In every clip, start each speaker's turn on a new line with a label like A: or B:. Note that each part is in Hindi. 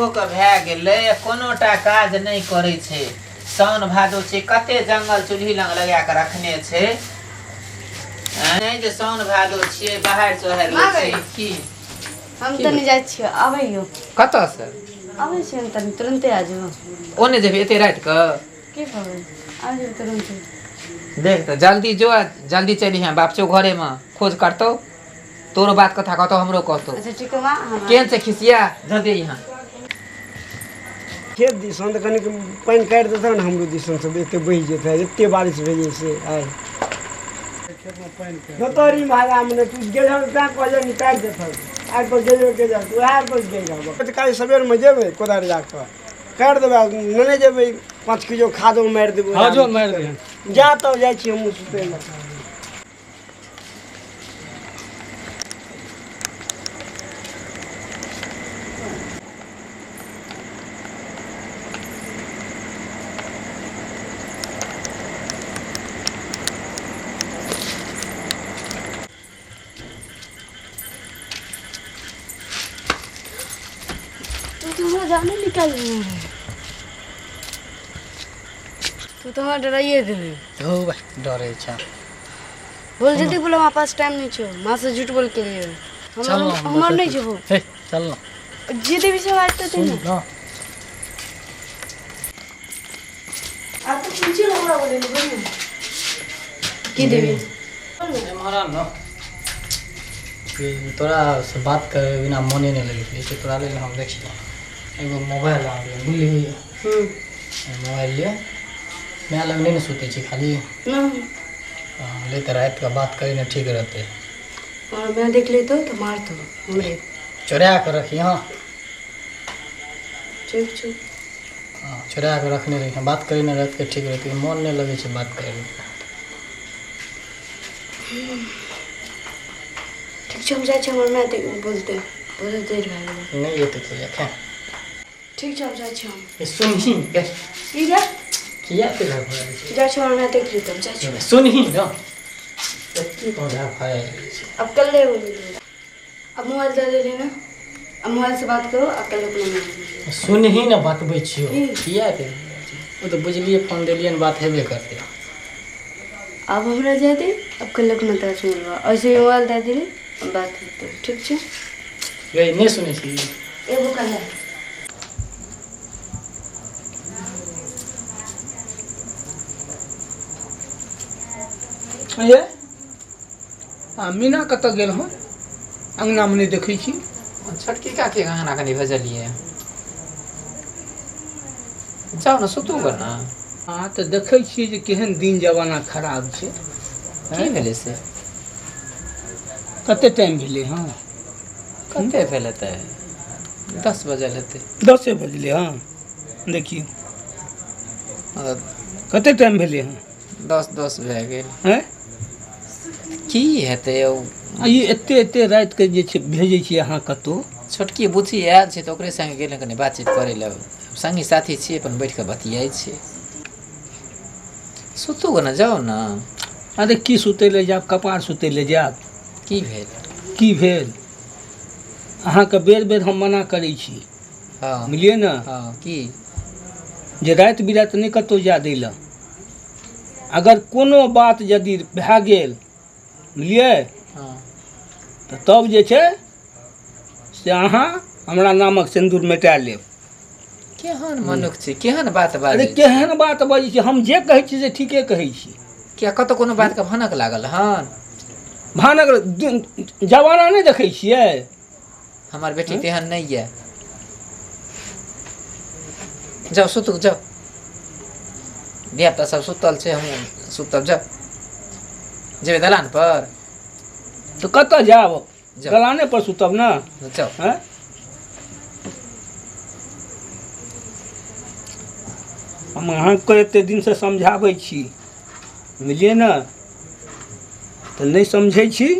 A: एगो के भए गेलै कोनोटा काज नहीं करे छे। साउन भादो छे कते जंगल चूल्ही लग लगा के रखने छे। नहीं जे साउन भादो छे बाहर चोहर ले की
B: हम तनी जाय छियै आबैयो
A: कत से
B: आबै छियै तनी तुरंते आ जेबो
A: ओने जेबे एते रात के
B: की कहबै आ जेबो तुरंते
A: देख तो जल्दी जो जल्दी चली यहाँ बापचो घरे में खोज करतो तोरो बात कथा कहतो हमरो कहतो।
B: अच्छा ठीक है मां
A: केन से खिसिया जल्दी यहाँ
C: खेत दिसन त कनी पानी काट देता न हमरो दिसन से एते बहि जेते एते बारिश भेजे से आइ खेत में पानी दोतरी भागा में तू गेल ता कजे निकाल देता आइ पर गेल के जा तू आइ पर गेल रहबो त काल सवेर में जेबे कोदार जाके काट देबे नने जेबे 5 किलो खादो मार देबो। हां जो मार दे जा तो जाय छी हम सुते में
B: तू जाने निकल तू तो हाँ डराइए दे
D: हो भाई डरे छा
B: बोल जल्दी बोलो हमारे पास टाइम नहीं छो माँ से झूठ बोल के लिए हम नहीं जेबो
D: हे चल ना
B: जी देवी से बात करते हैं
D: ना
B: आप तो पीछे हमरा बोले नहीं की देवी
D: हमारा ना तोरा से बात करे बिना मने नहीं लगे तो तोरा ले हम देख एगो मोबाइल आ गया भूल गई मोबाइल ले मैं लग नहीं सोते छी खाली ले तो रात का बात करी ना ठीक रहते
B: और मैं देख लेता तो मार तो हमरे
D: चुरा कर रखी हाँ
B: चुप चुप
D: हाँ चुरा कर रखने रही बात करी ना रात के ठीक रहती मन नहीं लगे छे बात करे
B: ठीक छै हम जाय छी हमर माय बोलते बहुत देर भए गेलै
D: नहीं ये तो क्या
B: ठीक छै हम जाय छी हम
D: सुनही के
B: की रे
D: किया के घर
B: जाय छी हमर माय देख लेते जाय छी
D: सुनही ना की कौन है भाई
B: अब कल ले अब मोबाइल दे दे ना अब मोबाइल से बात करो अब कल अपना
D: सुनही ना बतबै छियो किया के वो तो बुझलिए फोन देलिए न बात हेबे करते
B: अब हमरा जाय दे अब कल अपना तरफ से मिलवा ऐसे मोबाइल दे दे बात करते ठीक छै
D: गई नहीं सुने छी
B: एगो कल है
E: ये मीना कत गेल हो अंगना में नहीं देखै छी
A: छोटकी काकी गहना कनी भेजलिए जाओ ना सुतू ग ना
E: हाँ तो देखै छी जे केहन दिन जमाना खराब छै
A: की भेले से
E: कते टाइम भेले हाँ
A: कते भेले ते 10 बजे लेते
E: 10 बजले हाँ देखियो कते टाइम भेले हाँ
A: 10 भए गेल
E: हैं
A: की हेतै यौ
E: ये एते रात के जे छै भेजै छी अहाँ कतो
A: छोटकी बुची आयल छै तो ओकरे संगे गेल कनी बातचीत करे ले संगी साथी छी अपन बैठ के बतियाई छी सुतू ग ना जाओ ना
E: अरे की सुतै ले जाब कपार सुतै ले जाब की भेल अहाँ के बेर बेर हम मना करै छी
A: हाँ
E: मिलिए ना
A: हाँ की
E: जे रात बिरात नहीं कतौ जा दै लए अगर कोनो बात यदि भए गेल बुझलिए
A: हाँ
E: तो तब जे छै से अहाँ हमरा नामक सिंदूर मिटा लेब
A: केहन मनुख छी केहन बात
E: अरे
A: बाजै
E: केहन बात बजै छी हम जे कहै छी से ठीके कहै छी
A: क्या कतो कोनो बात के भनक लागल हन
E: भानक जमाना नहीं देखै छियै
A: हमार बेटी तेहन नहीं है जाओ सुतू जाओ धियापुता सब सुतल छै हम सुतब जाओ जेबे दलान पर
E: तो कतऽ जाब
A: जाओ।
E: दलाने पर सुतब ना
A: जाओ
E: हैं हम अहाँके एते दिन से समझाबै छी बुझलिए ना तो नहीं समझै छी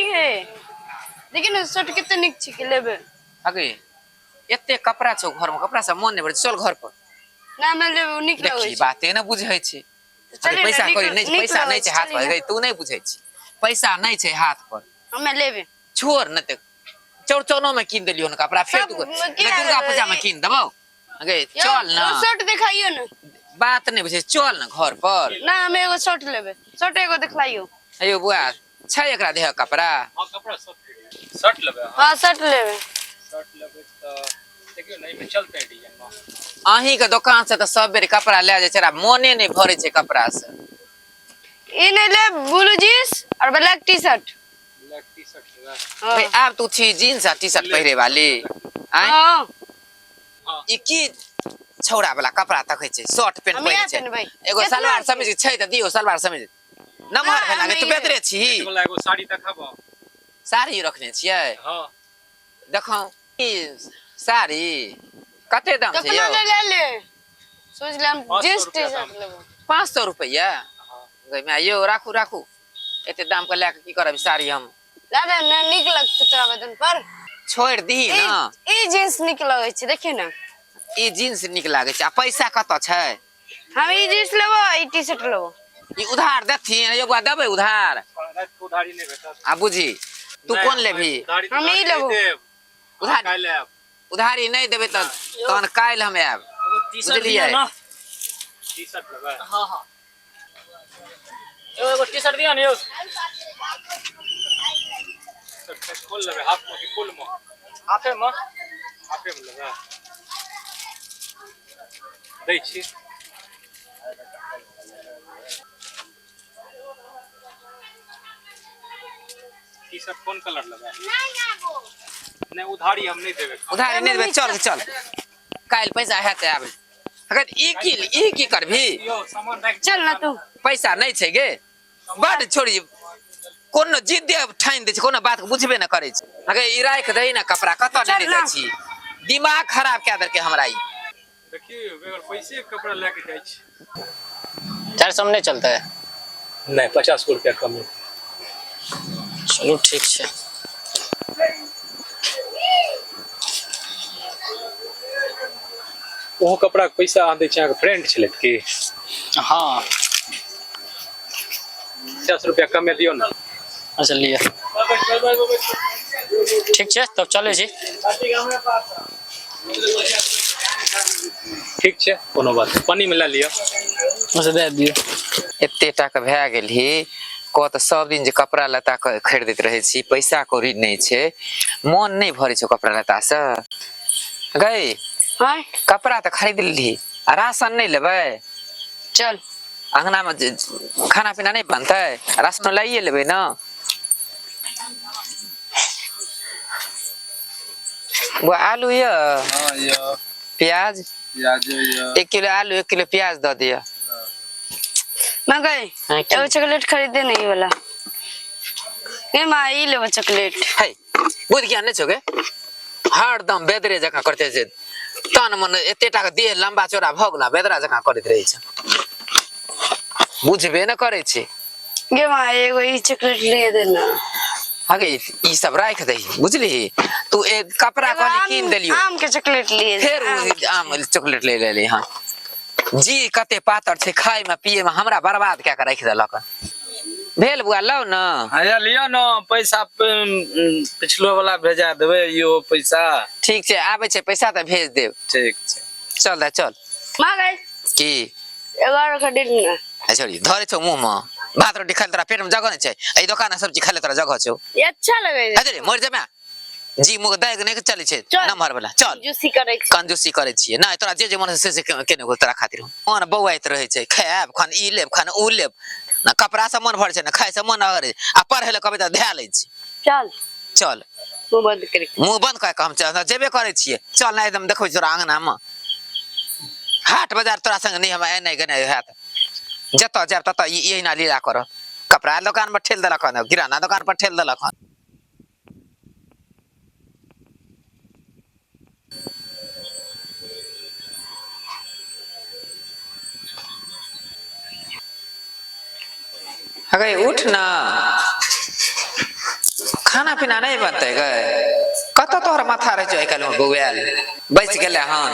B: नहीं है देखिन ना शर्ट कितने निक छी के लेबे
A: अगे एते कपड़ा छौ घर में कपड़ा सब मन नहीं भर चल घर पर
B: ना मैं लेबे निक लगै
A: देखी
B: छै
A: बाते न बुझै छै
B: चले
A: पैसा
B: ना,
A: करी
B: निक-
A: नहीं
B: निक
A: पैसा
B: लगै
A: नहीं छै
B: छै,
A: हाथ
B: चलिए
A: पर गई तू नहीं बुझै छी पैसा नहीं छै हाथ पर
B: हमें लेबे
A: छोड़ न ते चौरचनो में कीन देलियो न कपड़ा फेर
B: सब
A: तू
B: में किया
A: दुर्गा
B: लेबै?
A: पूजा में कीन देबो अगे चल
B: यो
A: न
B: शर्ट दिखाइयो ना
A: बात नहीं बुझे चल न घर पर
B: ना हमें एगो शर्ट लेबे शर्ट एगो दिखलाइयो
A: अयो बुआ छै एकरा देह कपड़ा
E: हां कपड़ा शर्ट लेबे
B: हां शर्ट लेबे
E: त देखियो नहीं में चलते डिजाइन में
A: अहीं के दुकान से तो सब बेर कपड़ा ले जाय छै मोने नहीं भरे छै कपड़ा से
B: इ नहीं ले ब्लू जींस और black T-shirt
E: black T-shirt लेबे
A: भाई अब तू छी जींस आ टी-शर्ट पहिरे वाली आय
B: हां
A: ई की छौड़ा वाला कपड़ा तकै छै शर्ट पैंट
B: हम
A: पहिरे
B: यहाँ
A: छै
B: पहनबै।
A: एगो
B: केतना
A: सलवार
B: छै?
A: समीज छै त दियो सलवार समीज नमहर भेला
B: हमे
A: तू
B: ये-
A: बेदरे छी
E: वाला एगो साड़ी देखाबो
A: साड़ी रखने छियै
E: हां
A: देखौ ई साड़ी कते दाम छै
B: कितना
A: यौ
B: ले ले ले सोच ले हम
E: 500
B: जींस टी
E: रुपया
B: शर्ट
E: दाम।
B: लेबो
A: 500 रुपया गई मैं यो राखू राखू एते दाम के लेके की करब साड़ी हम
B: दादा ना निक लगत तोरा बदन पर
A: छोड़ दी न
B: ई जींस निक लगै छै देखियो ना
A: ई जींस निक लागे छै आ पैसा कत छै
B: हम ई जींस लेबो ई टी शर्ट लेबो
A: ई उधार देथिन एगो देबै उधार
E: रात को उधारी नहीं भेटत
A: आ बुझी तू कोन लेबी
B: हम ई लेबो।
A: उधार
E: काल लेब
A: उधारी नहीं देबै त तहन काल्हि हम आएब बुझलियै
E: टी-शर्ट लेबे
D: हाँ हाँ एगो टी-शर्ट दियो ना यो
E: शर्ट खोल लेबे हाफ में कि फुल में
D: हाथे में
E: हाफे में लेबे दै छी टी-शर्ट कौन कलर लेबे नहीं उधारी हम नहीं देबे
A: उधारी नहीं देबै चल चल काल्हि पैसा हेतै आब अगर ई की करभी
E: यो सामान रख
B: चल ना तू
A: पैसा नहीं छै गे बड छोड़ी कोनो जिद्दे ठानि दै छै कोनो बात बुझबे न करै छै अगर ई राखि दही न कपड़ा कतऽ
B: चल
A: नहीं
B: ना।
A: दै छी दिमाग खराब कए देलकै हमरा ई
E: देखिए अगर पैसे के कपड़ा लेके जाय छी
D: 400 में नहीं चलता है
E: नहीं 50 रुपया कम है
D: चलो ठीक है
E: वो कपड़ा के पैसा आदे छै अहाँके फ्रेंड छलैथ की
D: हाँ
E: 50 रुपया कम में दियो ना
D: अच्छा लिया ठीक है तब चले छी
E: ठीक छै कोनो बात नहीं। पानी में ला लियो
D: अच्छा दे दियो
A: एते टाका भए गेल ही कह तऽ सब दिन जे कपड़ा लत्ता खरीदैत रहै छी पैसा कौड़ी नहीं छै मन नहीं भरै छौ कपड़ा लत्ता से गई
B: हां
A: कपड़ा तऽ खरीद ली आ राशन नहीं लेबै
B: चल
A: अंगना में खाना पीना नहीं बनतै राशन लाइए लेबै न वो आलू ये
E: हां या
A: प्याज
E: प्याज या
A: 1 किलो आलू 1 किलो प्याज दे दिया
B: मैं गई
A: हाँ, क्या?
B: एगो चॉकलेट खरीदे नहीं वाला ए मां ई लेबो चॉकलेट
A: है बुझ ज्ञान नहीं छोगे हरदम बेदरे जकाँ करते छै तन मन एते टा के देह लंबा चौड़ा भ गेला बेदरा जकाँ करैत रहै छै बुझबे न करै छै
B: गे मां एगो ई चॉकलेट ले देना
A: आगे ई सब राख दही बुझली तू एक कपड़ा
B: एगो
A: कहली कीन देलियो
B: आम के चॉकलेट लिए
A: फिर आम चॉकलेट ले लेली हां जी कते पातर छै खाय में पिए में हमरा बर्बाद कए के राख देलक भेल बुआ लौ न
F: आया लियो न पैसा पिछलो वाला भेजा देबे यो पैसा
A: ठीक छै आबै छै पैसा तऽ भेज देब
F: ठीक छै
A: चल दे चल
B: मां गई
A: की
B: एगो और खरीद ना
A: छोड़ी धरे छौ मुंह में भात रोटी खाइ तोरा पेट में जगह नहीं छै एहि दोकान सब्जी खाइ तोरा जगह छौ
B: ये अच्छा लगे
A: अरे मर जाबे जी मुग दाग नहीं चलै छै
B: चल।
A: नमहर वाला चल
B: जूसी करे
A: कंजूसी करे छियै नहीं तोरा जे मन से केने गो तोरा खातिर मन बौआइत रहे छै खायब खान ई लेब खान ऊ लेब ना कपड़ा से मन भर छै ना खाय से मन अरे आ पढ़े ले कभी त ध्यान लै छी
B: चल
A: चल
B: मुंह बंद कर
A: मुंह बंद कर के हम जेबे करे छियै चल ना एकदम देखबै तोरा आंगना में हाट बाजार तोरा संग नहीं हम नहीं गने हात जत जाब तत यही ना लीला कर कपड़ा दुकान पर ठेल देलक हन किराना दुकान पर ठेल देलक हन अरे उठ ना खाना पीना नहीं बनते गए कत तोहर माथा रह जाए कल बउआल बच गए हन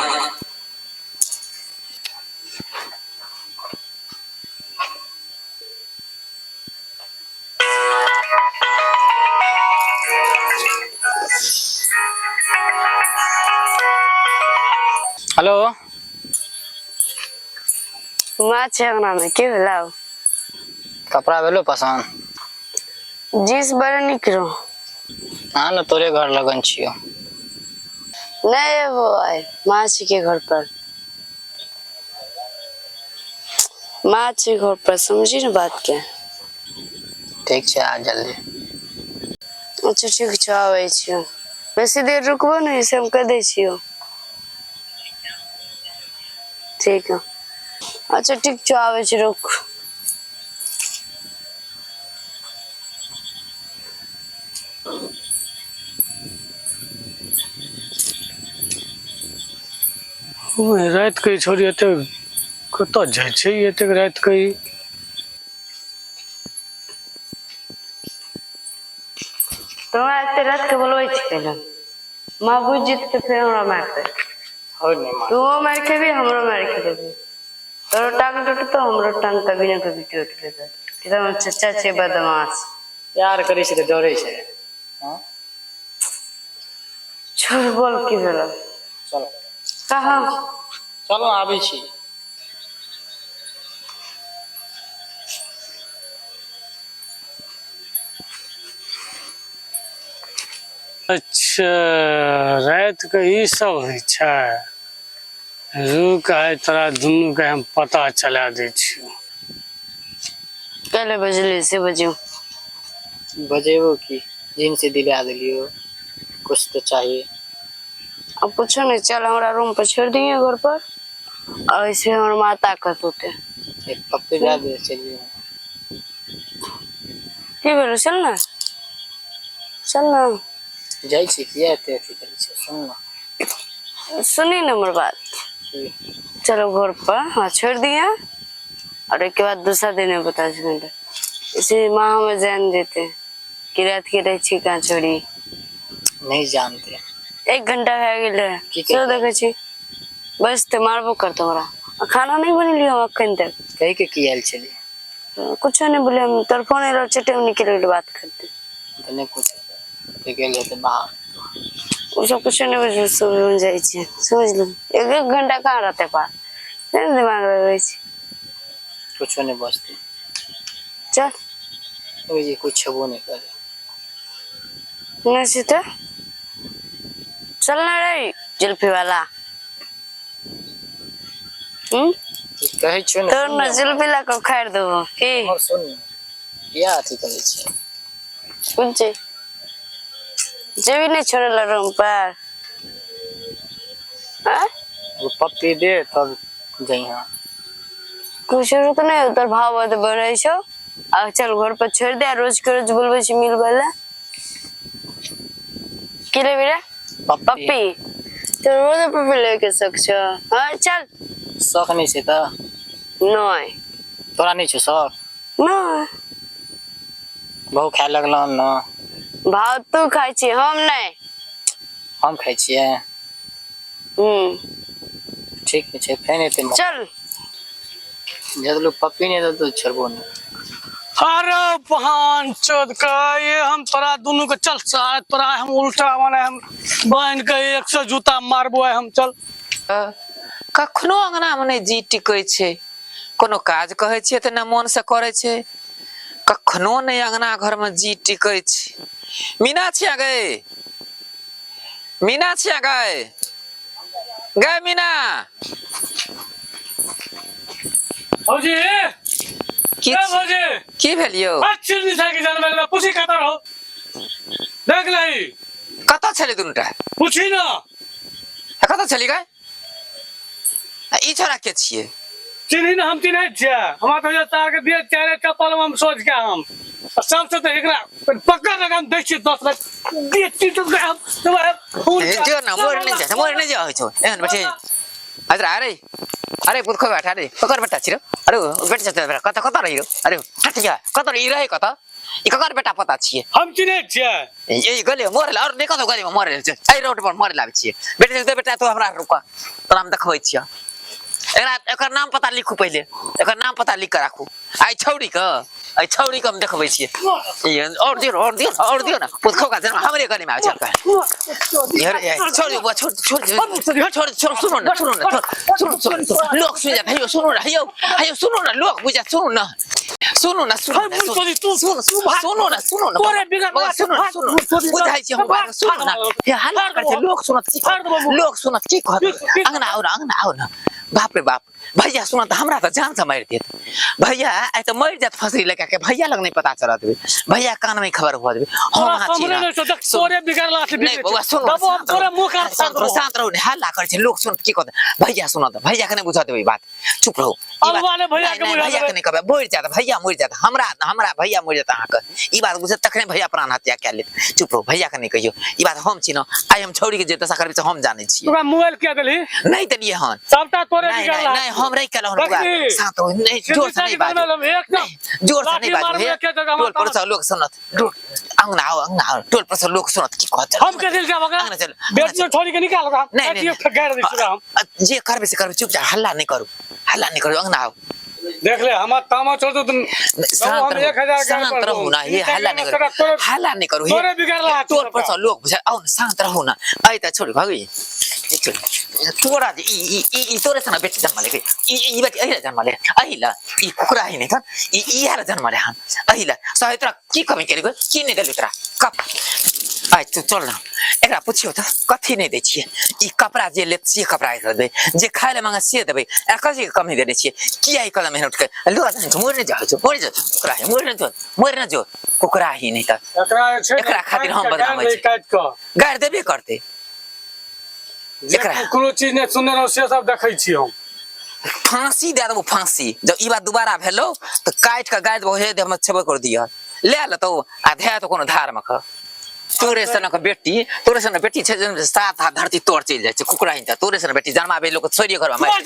F: हेलो
B: माँ छे अंगना में के भेला
D: कपड़ा भेलो पसंद
B: जींस बड़ा निक रहो
D: हाँ ना तोरे घर लगन छियो
B: नहीं वो आए माँ छी के घर पर माँ छी घर पर समझी ना बात के
D: ठीक छै आ जल्दी
B: अच्छा ठीक छै आबै छियो बेसी देर रुकबो नहीं से हम कह दै छियो ठीक है अच्छा ठीक छै आबै छी रुक
E: रात के छोड़ी एते कत जाय छै एते रात के
B: तोरा एते रात के बोलबै छी कैला माँ बुझ जेत तो फिर हमरा मारते
D: हो नहीं मार
B: तू मार के भी हमरो मार के देबी तोरो टांग टूट तो हमरो टांग कभी ना कभी टूट लेता एकदम चच्चा छे बदमाश
D: प्यार करै छै तऽ डरै छै हाँ
B: छोड़ बोल की भेला
D: चलो
B: कहाँ
D: चलो आबै छी
E: अच्छा रात के ई सब होइ छै रुक आइ तोरा दुनू के हम पता चला दै छियो
B: कैले बजली से बजियो
D: बजेबो की जिन से दिला दिलियो कुछ तो चाहिए
B: अब कुछ नहीं चल हमारा रूम पर छोड़ दिए घर पर और इसमें हमारे माता कहत होते
D: एक पप्पी जा दे चलिए
B: की बोलो चल ना
D: जाइ छी किया एते अथी करै छै सुन ना
B: सुनी ना मेरी बात चलो घर पर हाँ छोड़ दिया और एक के बाद दूसरा दिन में बता घंटा इसे माँ हमें जान देते कि रात के रही कहाँ छोड़ी
D: नहीं जानते
B: 1 घंटा है
D: की
B: चलो देखे छी बस ते मारबो कर तुम्हारा खाना नहीं बनी लियो अखन तक
D: कहीं के की आयल चली
B: कुछ नहीं बोले हम तोर फोन एलो चटे में निकल बात करते
D: तने कुछ ते गेल हेते बाहर
B: वो सब कुछ नहीं बुझ समझ जाए छी समझ लो 1 घंटा कहाँ रहते पास दिमाग लगे छी
D: कुछ नहीं बचते
B: चल
D: ओ ये कुछ छबो नहीं करे
B: नहीं तो चलना रे जुल्फी वाला
D: कहे छो ने
B: तो ना जुल्फी ला को खाड़ दो की
D: और सुन किया अथी करे छै
B: कुछ जब नहीं छोड़ला रूम पर हां
D: वो पप्पी दे तब जइहा
B: कुछ जरूरत नहीं उधर भाव तो बढ़े छो आ चल घर पर छोड़ दे रोज के रोज बोलबे छी मिल वाला की रे बेटा पप्पी तो रोज पप्पी लेके सकछो हां चल
D: शौक नहीं छै त
B: नहीं
D: तोरा नहीं छै शौक
B: नहीं
D: बहु खाय लगलो न
B: भाव तू खाई छी हम नहीं
D: हम खाइ छियै ठीक छै फेन एते
B: चल
D: जदलो पप्पी नहीं तो छोड़बो नहीं
E: अरे बहन चोद का ये हम तोरा दोनों के चल साथ तोरा हम उल्टा माने हम बांध के 100 जूता मारबो हम चल
A: कखनो अंगना में नहीं जी टिकै छै कोनो काज कहै छियै त न मन से करे छै कखनो नहीं अंगना घर में जी टिकै छै मीना छिया गए गए मीना
E: भौजी
A: की
E: ए भौजी
A: की भेलियो
E: अच्छी निशा की जान में पूछी कत रहो देख लही
A: कत छले दुनुटा
E: पूछी ना
A: कत चली गए ई छोरा के छिए
E: चिन्ही ना हम चिन्है छियै हमरा तो तार के दिए चारे कपल में हम सोच के हम शाम से तो एकरा पक्का लगाम दै छी 10 लाख दिए ती तो हम तुम्हारे
A: जो ना मोर नहीं जा हो एहन बैठे अरे पुरखो बैठा रे पकड़ बैठा छिरो अरे बैठ जा कत रहियो अरे हट जा कत रही रहे कत
G: ई ककर बेटा पता छियै
E: हम चिन्है छियै
G: यही गले मरल और देखो तो गली में मरल छै एई रोड पर मरल आबै छियै बेटा तो हमरा रुका तोरा हम देखबै छियै एकर नाम पता लिखू पहले एकर नाम पता लिख के राखू आई छौड़ी के हम देखबै छियै और दियो ना पुतखो का जन्म हमरे गली में आबै छै यार छोड़ सुनो ना लोग सुन जात है सुनो ना लोग बुझा सुनो ना
E: तोरे बिगड़
G: बुझाइ छै हम बात सुनो ना ये हल्ला कर छै लोग सुनत की कहत अंगना आओ ना बाप रे बाप भैया सुना तो हमरा तो जान से मार देत भैया आई तो मर जात फसरी लगा के भैया लग नहीं पता चलत भैया कान में खबर हो जाबे हम हाथी
E: तोरे बिगड़ला से
G: नहीं बउआ सुनो
E: तोरे मुंह का
G: शांत रहो हल्ला कर छै लोग सुनत की कहत भैया सुनो तो भैया के नहीं बुझा देबे बात चुप रहो
E: वाले भैया के
G: नहीं कहबे मर जात हमरा भैया मर जात अहाँ के ई बात बुझत तखने भैया प्राण हत्या कर लेत चुप रहो भैया के नहीं कहियो ई बात हम छी न आई हम छौड़ी के जे दशा करबे हम जाने छी
E: तोरा मोबाइल के देली
G: नहीं देलिए हन
E: सबटा तोरे बिगड़ला
G: नहीं हम नहीं कहलौ बउआ शांत हो नहीं जोर से नहीं बात जोर से नहीं बात टोल पर से लोग सुनत अंगना आओ टोल पर से लोग सुनत की कहत
E: हम के दिल जाबगा बेटी में छोड़ी के निकाल का
G: नहीं
E: गाड़ दे हम
G: जे करबे से करबे चुपचाप हल्ला नहीं करू अंगना आओ
E: देख ले हम तामा छोड़ दो तुम
G: शांत रहो ना ये हल्ला नहीं करू
E: तोरे बिगड़ला
G: टोल पर से लोग बुझा आओ शांत रहो ना आई त छोड़ भागी तोरा ई तोरे सन बेटी जन्म ले ई बेटी अहिला जन्म ले अहिला ई कुकुरा ही नहीं था ई यार जन्म ले हम अहिला सही तोरा की कमी केली गो की नहीं देली तोरा कप आई तू चल ना एकरा पूछियो त कथी नहीं दै छियै ई कपड़ा जे लेत छियै कपड़ा कर दे जे खाय ले मांगे से देबे आ कथी कमी देले छियै किया ई कदम मेहनत के लो मोर ने जाओ मोर ने जो कुकुरा ही नहीं था एकरा खातिर हम बदनाम होय गाड़ देबे करते
E: कोनो चीज ने सुनने रहो से सब देखै छी हम
G: फांसी दे देबो फांसी जब ई बात दोबारा भेलो तो काट के गाड़ देबो हे दे हम छेबे कर दिया ले ल तो आधा तो कोनो धार में ख तोरे सन के बेटी छै सात हाथ धरती तोड़ चल जाय छै कुकुरा हिंता तोरे सन बेटी जन्माबे लोग छोड़िए घर में मार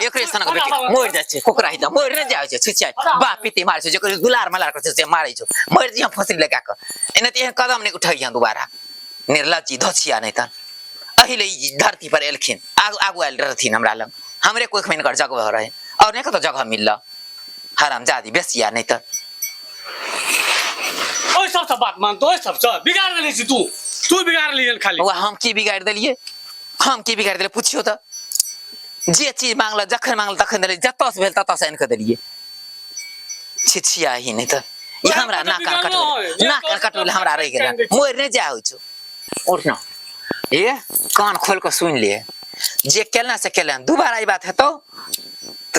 G: एकरे सन के बेटी मर जाय छै कुकुरा हिंता मर न जाय छै छिछाय बाप पिती मार छै जेकर दुलार मलार कर छै मारै छै मर जिया फसरी लगा के एने ते कदम नहीं उठाइया दोबारा निर्लज्जी धोछिया नहीं त अहिले धरती पर एलखिन आगू आयल रहथिन हमरा लग हमरे कोई खमिन कर जगह रहे और नहीं कतो जगह मिलला हरामजादी बेसिया नहीं त
E: ओइ सब बात मान तो ओइ सब बिगाड़ देली छी तू बिगाड़ लियन खाली
G: वो हम की बिगाड़ देलिए पूछियो त जे चीज मांगला जखन मांगला तखन देलिए जतस भेल ततस आनि के देलिए छिछिया ही नहीं त ई हमरा नाक कटोल हमरा रह गेल मोर नहीं जा हो छ उठ ना ये कान खोल के सुन लिए जे केलना से केलन दोबारा ई बात हेतो त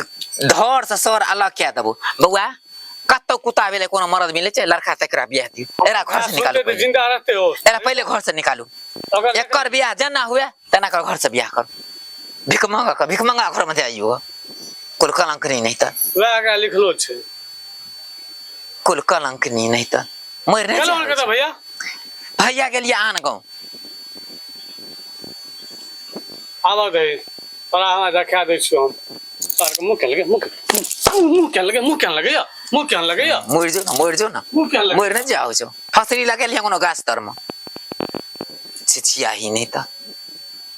G: धर से सर अलग क्या देबो बउआ कत्तो कुत्ता भेले कोनो मर्द मिले छै लड़का तकरा बियाह दियो एरा घर से निकालो
E: जिंदा रहते हो
G: एरा पहले घर से निकालू एकर बियाह जना हुए तना कर घर से बियाह करो भिख मंगा घर में जाइयो कुल कलंकनी नहीं त
E: लगा लिखलो छै
G: कुल कलंकनी नहीं त मर नहीं
E: चलो कहता
G: भैया गेलिए आन गांव
E: आवा दे पर हम देखा दै छी हम तार के मुंह के लगे या
G: मर जो ना मर न जाओ जो फसरी लगेल है कोनो गाछ तर में छिछिया ही नहीं त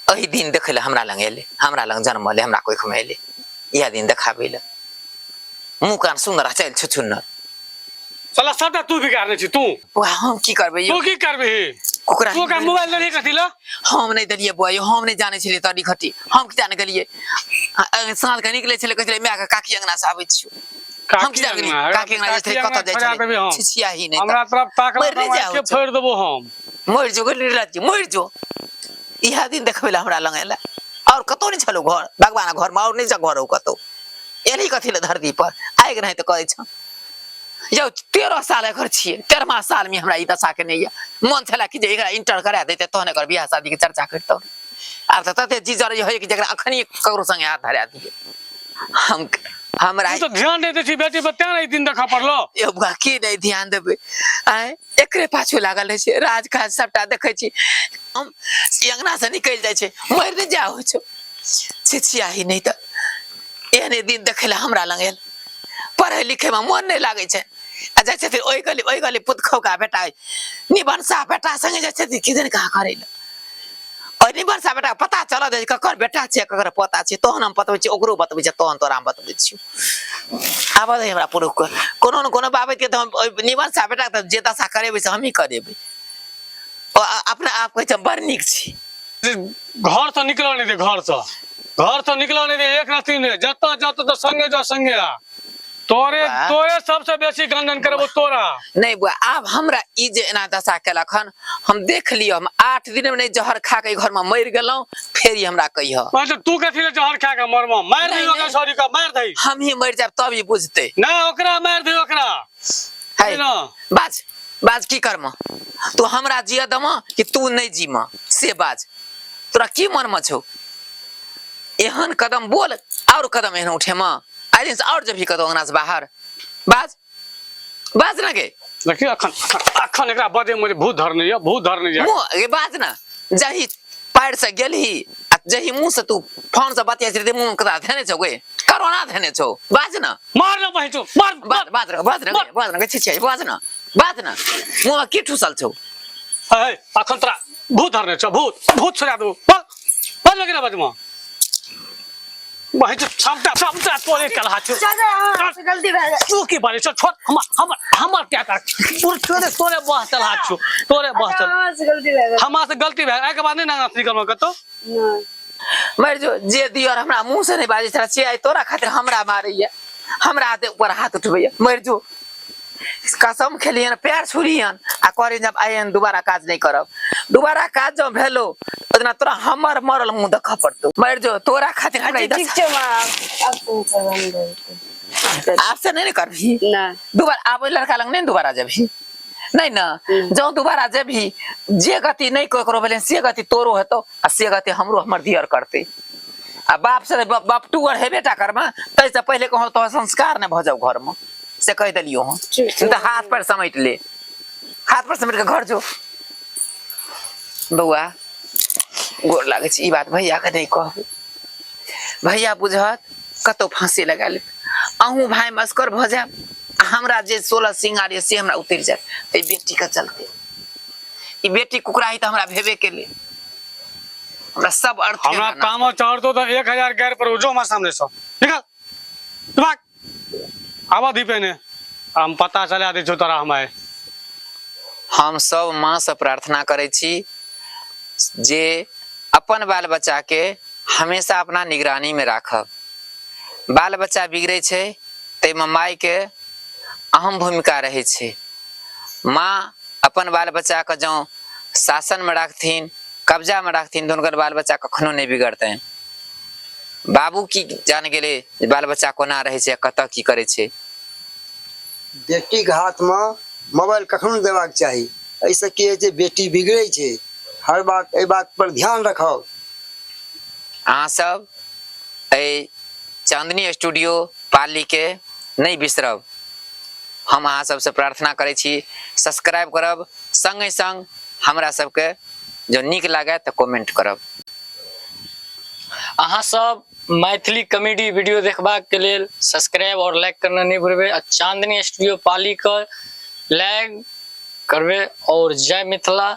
G: अही दिन देखले हमरा लंग एले हमरा लंग जन्म ले हमरा कोई खमेले इहा दिन देखाबेले मुंह कान सुंदर चल छुछुन्नर
E: साला सबटा तू बिगाड़ने छी तू
G: हम की करबे
E: तू की करबे
G: कुकरा
E: तू का मोबाइल नहीं कथि ल
G: हम नहीं दलिए बुआ हम नहीं जाने छलिए तड़ी खटी हम की जाने गेलिए साल के निकले छले कहले मैं काकी अंगना से आबै छी हम की जाने काकी अंगना से कत जाय छले छिछिया ही नहीं
E: हमरा तरफ ताकला के फोड़ देबो हम
G: मर जो गली मर जो इहा दिन देखबेला हमरा लंग एला और कतो नहीं छलो घर भगवान घर में और नहीं जा घर हो कतो एली कथि ले धरती पर आइ के नहीं त कहै छ यो 13 साल एकर छिए 13वां साल में हमरा ई दशा के नहीं मन छला कि जे एकरा इंटर करा देते तहने कर बियाह शादी के चर्चा करतो आब त तते जीजर होय कि जकरा अखनी ककरो संगे हाथ धरा दिए हमरा
E: तो ध्यान देते छी बेटी पर त्या नहीं दिन देखा पड़लो
G: ए बुआ के नहीं ध्यान देबे आय एकरे पाछू लागल छै राजकाज सबटा देखै छी हम अंगना से निकल जाय छै मर न जाओ छ छिछिया ही नहीं त एने दिन देखला हमरा लंग एल पढ़े लिखे में मन नहीं लागे छै जाइ छथिन ओइ गली पुत खौका बेटा निबंसा बेटा संगे जाइ छथिन किदन कहा करे ल और निबंसा बेटा पता चल दे ककर बेटा छै ककर पता छै तोहन हम बतबै छी ओकरो बतबै छै तोहन तोरा हम बतबै छी आब दे हमरा पुरुष कोनो न कोनो बाबत के त निबंसा बेटा त जे दशा करेबै से हम ही करेबै अपने आप कहै छै बड़ नीक छी
E: घर से निकलो नहीं दे घर से निकलो नहीं दे एक राती ने जता तो संगे जा संगे आ तोरे सबसे बेसी गंदन करबो तोरा
G: नहीं बुआ अब हमरा ई जे एना दशा केलक हन हम देख लियो हम 8 दिन में नहीं जहर खा के घर में मर गेलौ फिर ही हमरा कहियो
E: मतलब तू कथि ले जहर खा के मरबो मार दियो का सॉरी का मार दई
G: हम ही मर जाब तब ही बुझते
E: ना ओकरा मार दियो ओकरा
G: है बाज की करम तू हमरा जिया दम कि तू नहीं जीम से बाज तोरा की मन में छौ एहन कदम बोल और कदम एहन उठे म आई दिन से और जब भी कदम अंगना से बाहर बाज ना के
E: देखिए अखन एकरा बदे मुझे भूत धरने जा
G: मुंह बाज ना जही पैर से गेलही आ जही मुंह से तू फोन से बतिया रे मुंह कदा धने छौ गे कोरोना धने छौ बाज ना
E: मार ना बहिचो मार
G: बाज ना छी बाज ना मुंह की ठुसल छौ
E: है अखन तोरा भूत धरने छ भूत छोड़ा दो बज लगे बजमा बहिचो क्षमता तोरे कलहा छ
B: चाचा गलती भए गेल
E: तू की बारे छ छोड़ हमर क्या कर तोरे बहस चल हाथ छ तोरे बहस चल
B: गलती भए गेल
E: हमरा से गलती भए आइ के बाद नहीं ना निकल कतो
G: मर जो जे दियर हमरा मुंह से नहीं बाजे छरा से तोरा खातिर हमरा मारैया हमरा दे ऊपर हाथ उठबैया मर जो कसम खेलियन पैर छुरियन आ करे जब आयन दोबारा काज नहीं करब दोबारा काज जब भेलो ओतना तोरा हमर मरल मुंह देख पड़तो मर जो तोरा खातिर हमरा
B: ठीक छै मां अब तू कर
G: आपसे नहीं करबी
B: ना
G: दोबारा आब लड़का लंग नहीं दोबारा जबही नहीं ना जो दोबारा जबही जे गति नहीं ककरो भेले से गति तोरो हेतो आ से गति हमरो हमर दियर करते आ बाप से बाप टूअर हेबेटा करमा तै से पहले कहो तो संस्कार न भ जाओ घर में से कह दिलियो हूं तो हाथ पर समेट ले हाथ पर समेट के घर जो बउआ गोर लागे छी ई बात भैया के नहीं कहबे भैया बुझत कतो फांसी लगा ले अहू भाई मस्कर भ जाब हमरा जे 16 सिंगार से हमरा उतर जाए ए बेटी का चलते ई बेटी कुकराही त हमरा भेबे के ले हमरा सब अर्थ
E: हमरा काम चढ़ तो 1000 गैर पर जो मा सामने सो निकल भाग आवा दी पेने हम पता चला दे छो तोरा हमाय
G: हम सब मां से प्रार्थना करे छी जे अपन बाल बच्चा के हमेशा अपना निगरानी में राखब बाल बच्चा बिगड़े छे ते में माय के अहम भूमिका रहे छे मां अपन बाल बच्चा के जो शासन में राखथिन कब्जा में राखथिन तो उनकर बाल बच्चा कखनो नहीं बिगड़ते बाबू की जान गेले बाल बच्चा कोना रहे छे कत की करे छे
H: बेटी के हाथ में मोबाइल कखनो देबाक चाही ऐसे की जे बेटी बिगड़े छे हर बात ए बात पर ध्यान रखो
G: अहाँ सब ए चांदनी स्टूडियो पाली के नहीं बिसरब हम अहाँ सबसे प्रार्थना करे छी सब्सक्राइब करब संगे संग हमरा सबके जो नीक लागे तो कमेंट करब
D: अहाँ सब मैथिली कॉमेडी वीडियो देखबाक के लेल सब्सक्राइब और लाइक करना नहीं भूलबे चांदनी स्टूडियो पाली का लाइक करबे और जय मिथिला।